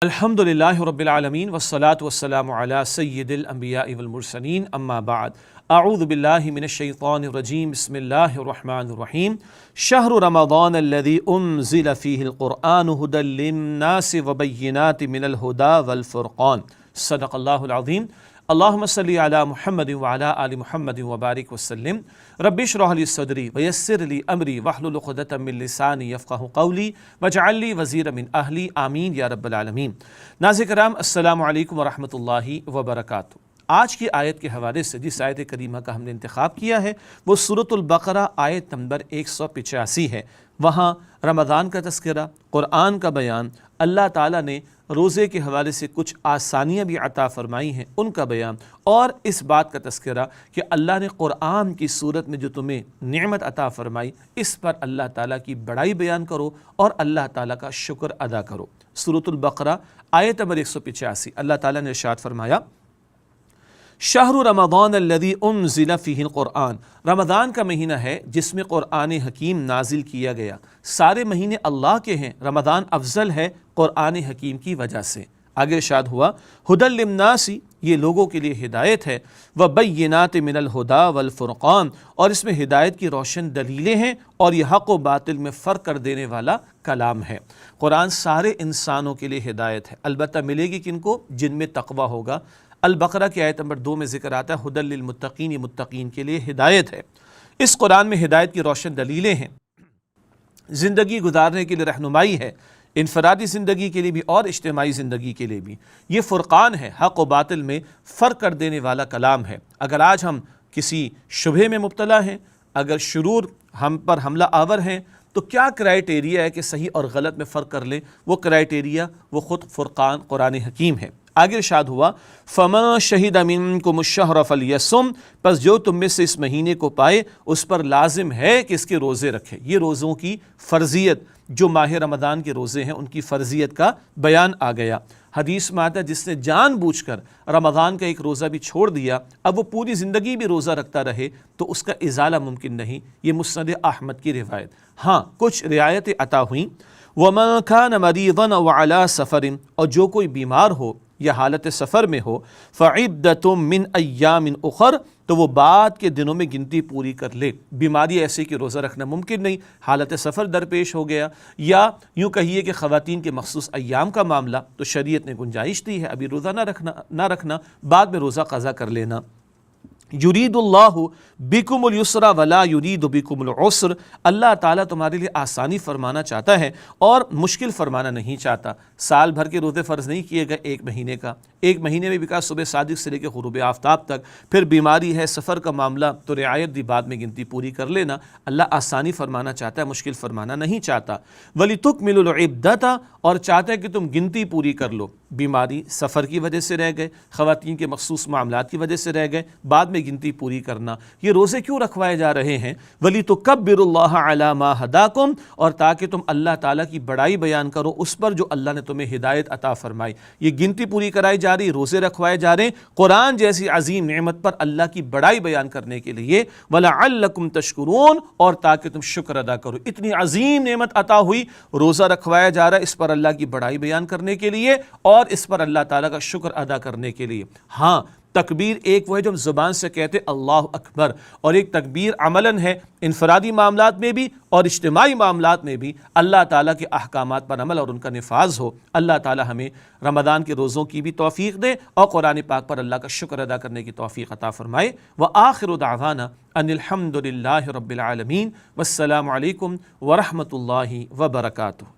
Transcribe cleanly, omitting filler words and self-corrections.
الحمدللہ رب العالمین والصلاة والسلام علی سید الانبیاء والمرسلین اما بعد اعوذ باللہ من الشیطان الرجیم بسم اللہ الرحمن الرحیم شہر رمضان الذی انزل فیہ القرآن ھدی للناس وبینات من الھدی والفرقان صدق اللہ العظیم اللہم صلی علی محمد وعلی آل محمد وبارک وسلم رب اشرح لی صدری ویسر لی امری واحلل عقدۃ من لسانی یفقہوا قولی واجعل لی وزیرا من اہلی آمین یا رب العالمین۔ ناظرین کرام السلام علیکم ورحمۃ اللہ وبرکاتہ۔ آج کی آیت کے حوالے سے جس آیت کریمہ کا ہم نے انتخاب کیا ہے وہ سورۃ البقرہ آیت نمبر 185 ہے۔ وہاں رمضان کا تذکرہ، قرآن کا بیان، اللہ تعالیٰ نے روزے کے حوالے سے کچھ آسانیاں بھی عطا فرمائی ہیں ان کا بیان، اور اس بات کا تذکرہ کہ اللہ نے قرآن کی صورت میں جو تمہیں نعمت عطا فرمائی اس پر اللہ تعالیٰ کی بڑائی بیان کرو اور اللہ تعالیٰ کا شکر ادا کرو۔ سورۃ البقرہ آیت نمبر 185 اللہ تعالیٰ نے ارشاد فرمایا شہر رمضان الذی انزل فیہ القرآن، رمضان کا مہینہ ہے جس میں قرآن حکیم نازل کیا گیا۔ سارے مہینے اللہ کے ہیں، رمضان افضل ہے قرآن حکیم کی وجہ سے۔ آگے ارشاد ہوا ھدی للناس، یہ لوگوں کے لیے ہدایت ہے، وبینات من الھدی والفرقان، اور اس میں ہدایت کی روشن دلیلیں ہیں اور یہ حق و باطل میں فرق کر دینے والا کلام ہے۔ قرآن سارے انسانوں کے لیے ہدایت ہے، البتہ ملے گی کن کو؟ جن میں تقوی ہوگا۔ البقرہ کی آیت نمبر 2 میں ذکر آتا ہے ھدی للمتقین، یہ متقین کے لیے ہدایت ہے۔ اس قرآن میں ہدایت کی روشن دلیلیں ہیں، زندگی گزارنے کے لیے رہنمائی ہے، انفرادی زندگی کے لیے بھی اور اجتماعی زندگی کے لیے بھی۔ یہ فرقان ہے، حق و باطل میں فرق کر دینے والا کلام ہے۔ اگر آج ہم کسی شبہے میں مبتلا ہیں، اگر شرور ہم پر حملہ آور ہیں، تو کیا کرائیٹیریا ہے کہ صحیح اور غلط میں فرق کر لیں؟ وہ کرائیٹیریا وہ خود فرقان قرآن حکیم ہے۔ آگے ارشاد ہوا فَمَن شَهِدَ مِنكُمُ الشَّهْرَ فَلْيَصُمْ، پس جو تم میں سے اس مہینے کو پائے اس پر لازم ہے کہ اس کے روزے رکھے۔ یہ روزوں کی فرضیت، جو ماہ رمضان کے روزے ہیں ان کی فرضیت کا بیان آ گیا۔ حدیث میں آتا ہے جس نے جان بوجھ کر رمضان کا ایک روزہ بھی چھوڑ دیا، اب وہ پوری زندگی بھی روزہ رکھتا رہے تو اس کا ازالہ ممکن نہیں۔ یہ مسند احمد کی روایت۔ ہاں کچھ رعایتیں عطا ہوئیں، وَمَن كَانَ مَرِيضًا أَوْ عَلَىٰ سَفَرٍ، اور جو کوئی بیمار ہو یا حالت سفر میں ہو، فَعِدَّةٌ مِّنْ أَيَّامٍ أُخَرَ، تو وہ بعد کے دنوں میں گنتی پوری کر لے۔ بیماری ایسی کہ روزہ رکھنا ممکن نہیں، حالت سفر درپیش ہو گیا، یا یوں کہیے کہ خواتین کے مخصوص ایام کا معاملہ، تو شریعت نے گنجائش دی ہے ابھی روزہ نہ رکھنا، بعد میں روزہ قضا کر لینا۔ یرید اللہ بکم اليسر ولا یرید بکم العسر، اللہ تعالیٰ تمہارے لیے آسانی فرمانا چاہتا ہے اور مشکل فرمانا نہیں چاہتا۔ سال بھر کے روزے فرض نہیں کیے گئے، ایک مہینے کا، ایک مہینے میں بھی کہا صبح صادق سے لے کے غروب آفتاب تک، پھر بیماری ہے، سفر کا معاملہ، تو رعایت دی، بعد میں گنتی پوری کر لینا۔ اللہ آسانی فرمانا چاہتا ہے، مشکل فرمانا نہیں چاہتا۔ وَلِتُكْمِلُوا الْعِدَّةَ، اور چاہتا ہے کہ تم گنتی پوری کر لو۔ بیماری سفر کی وجہ سے رہ گئے، خواتین کے مخصوص معاملات کی وجہ سے رہ گئے، بعد میں گنتی پوری کرنا۔ یہ روزے کیوں رکھوائے جا رہے ہیں؟ وَلِتُكَبِّرُوا اللَّهَ عَلَىٰ مَا هَدَاكُمْ، اور تاکہ تم اللہ تعالیٰ کی بڑائی بیان کرو اس پر جو اللہ نے تمہیں ہدایت عطا فرمائی۔ یہ گنتی پوری کرائی جا رہی، روزے رکھوائے جا رہے ہیں قرآن جیسی عظیم نعمت پر اللہ کی بڑائی بیان کرنے کے لیے، وَلَعَلَّكُمْ تَشْكُرُونَ، اور تاکہ تم شکر ادا کرو۔ اتنی عظیم نعمت عطا ہوئی، روزہ رکھوایا جا رہا ہے اس پر اللہ کی بڑائی بیان کرنے کے لیے اور اس پر اللہ تعالیٰ کا شکر ادا کرنے کے لیے۔ ہاں تکبیر ایک وہ ہے جو ہم زبان سے کہتے اللہ اکبر، اور ایک تکبیر عملاً ہے، انفرادی معاملات میں بھی اور اجتماعی معاملات میں بھی اللہ تعالیٰ کے احکامات پر عمل اور ان کا نفاذ ہو۔ اللہ تعالیٰ ہمیں رمضان کے روزوں کی بھی توفیق دے اور قرآن پاک پر اللہ کا شکر ادا کرنے کی توفیق عطا فرمائے۔ وآخر دعوانا ان الحمد للہ رب العالمین، والسلام علیکم ورحمۃ اللہ وبرکاتہ۔